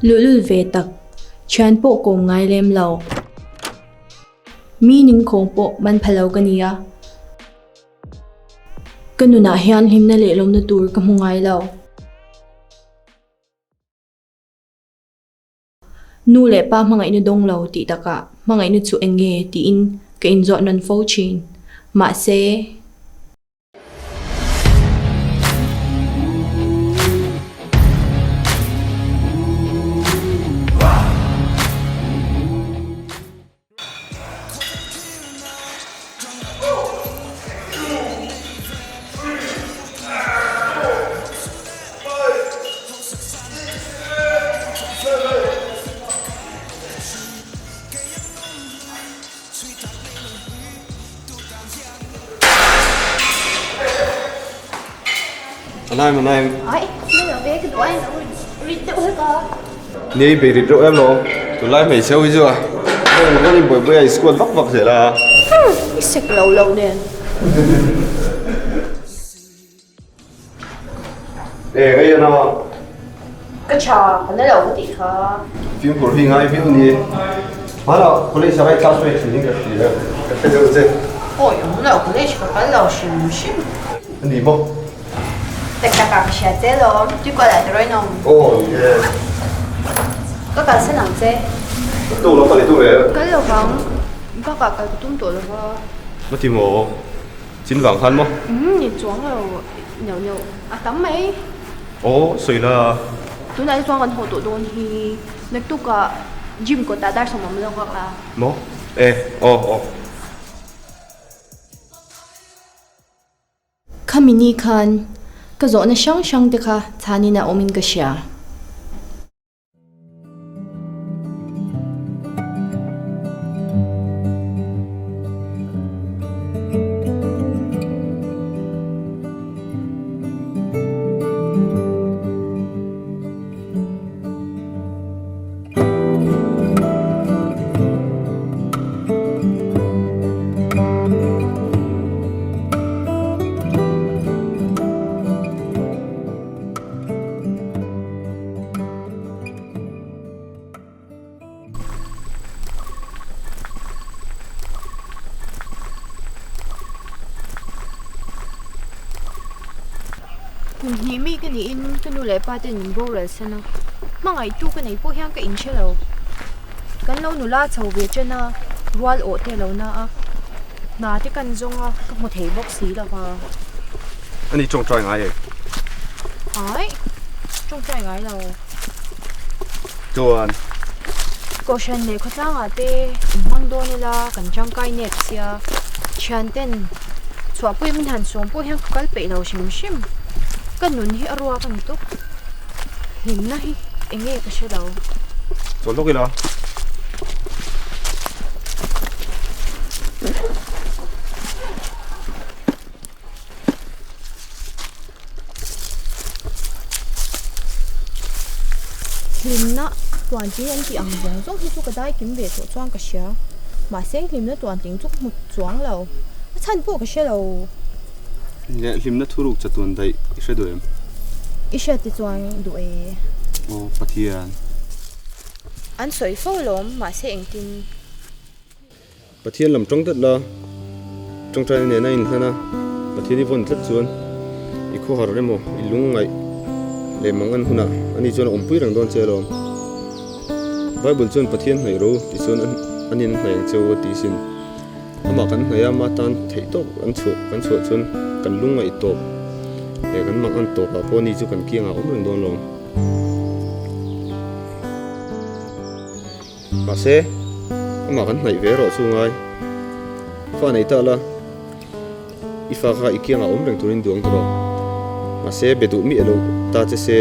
lul ve tak chan po ko ngai lem lo mi ning khong po man phalo kania kanuna hian himna le lom na tur ka mungai lo nu le pa mangai nu dong lo ti taka mangai nu chu enge ti in ka in zo non fo chin ma se anh em Ôi, bây giờ về cái đồ ăn nó rít đâu hết cơ. đi bị rít rượu em rồi tụi lại mày sâu chưa đây mà có đi buổi bữa school vấp vấp thế là cái sực lâu lâu nè để cái gì nào cái trò nó lâu tí thôi phim của hình ai phim đi mà nào có lấy sao cái cà phê thì cái gì đó cái gì vậy ôi nó lâu cái đấy phải lâu xíu xíu anh đi không tất cả các cái chế đó chỉ qua lại rồi nó oh yeah có cả sẽ làm chế tụ nó phải tụ về cái lâu vắng có cả cái tung tổ rồi mất thì ngộ chín vàng khăn không nhìn xuống rồi nhiều nhiều à tắm mấy oh sợi là tôi nói xuống còn hồ tổ đồn thì nếu tôi có gym của ta đã xong mà mình hoặc là nó ê oh Kamini Khan cái gió nó sáng sáng thế cả thani na omin cái xia Ni mi cái ni in cái nu lệ ba tên nhìn vô rồi xem nào. Mà ngày tu cái này bố hiang cái in chơi lâu. Cái lâu nu la chầu về trên na, rual ổ thế lâu na. Na thì cần dùng cái một thể bốc xí là vào. anh đi trồng trái ngay vậy Ai, trong trái gái lâu. chuan Cô xem này có lang à thế, mang đồ này là cần trang cái nét xia. Chán tên, xóa bụi mình hàn xuống bố hiang cái bể lâu xìm xìm. Cái nụ hi arua cái tục. Hình này, anh nghe cái xe đâu. chuan lúc đó Him na toàn chỉ anh chị ăn vòng giống như cái đai kiếm về chỗ choang cái xe mà sáng him na toàn tính chút một choang lâu nó chăn bộ cái xe lâu nhẹ lim nó thu được cho tuần đây sẽ đuổi em ít xe thì choang đuổi oh pathian anh soi phô lắm mà sáng tin pathian làm trong tất là trong trái này này thế nào pathian đi vốn tất chuan ít khó hở đấy mà ít lung ngay để mang ăn huna anh đi chuan ổn bụi rằng đón chơi lắm Bible chuan pathian này rồi thì chuan anh in này chơi tí xin mà kan này mà tan thấy tốt anh chuột chuan kan lung ngay tốt để kan mang ăn tốt và poni chu kan kia ngáo rằng đón lắm mà sẽ mà kan này về rồi xuống ngay pha này ta là ifa ka ikia ngáo rằng turin duang thôi mà sẽ bị tụ miệng lâu ta chỉ sẽ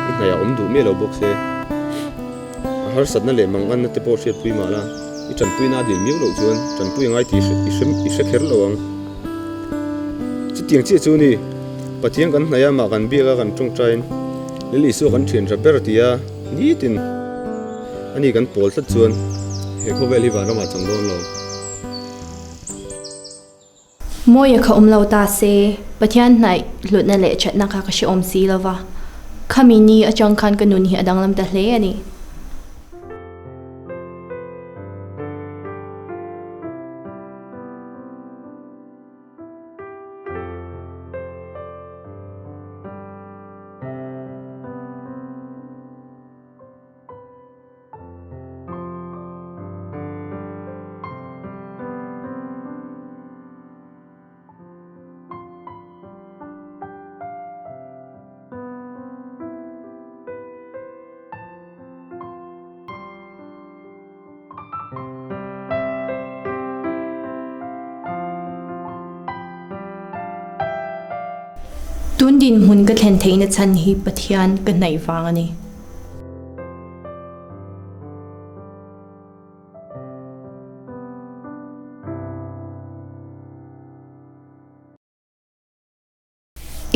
ít ngày tụ miệng lâu bốc sẽ har sát na le mang ăn te po siat pui ma la I chan pui na de miu lo chuan chan pui ngai ti i kher lo ang chi tiang chi chu ni pathian kan hnaya ma kan bia kan tong train lili su kan thien raber tia ni tin ani kan pol thlat chuan he kho vel hi wa ma chang don lo Moi ka lâu ta se pathian nai lut na le chat na ka shi om si lova Kami ni achang khan kanun hi adang lam ta hle ani. Tun din hun ka thlen theina chan hi pathian ka hnai wang ani.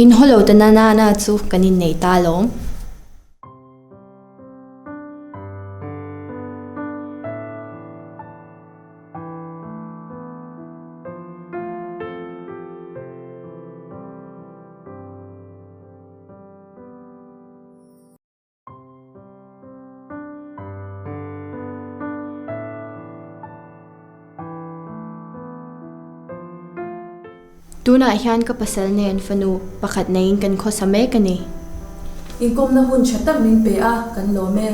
In holo ta na chu kanin nei ta lom. Tuna hian ka pasal nen fanu pakhat nain kan kho same ka ni. Inkom na hun chatak min pe a kan lo me.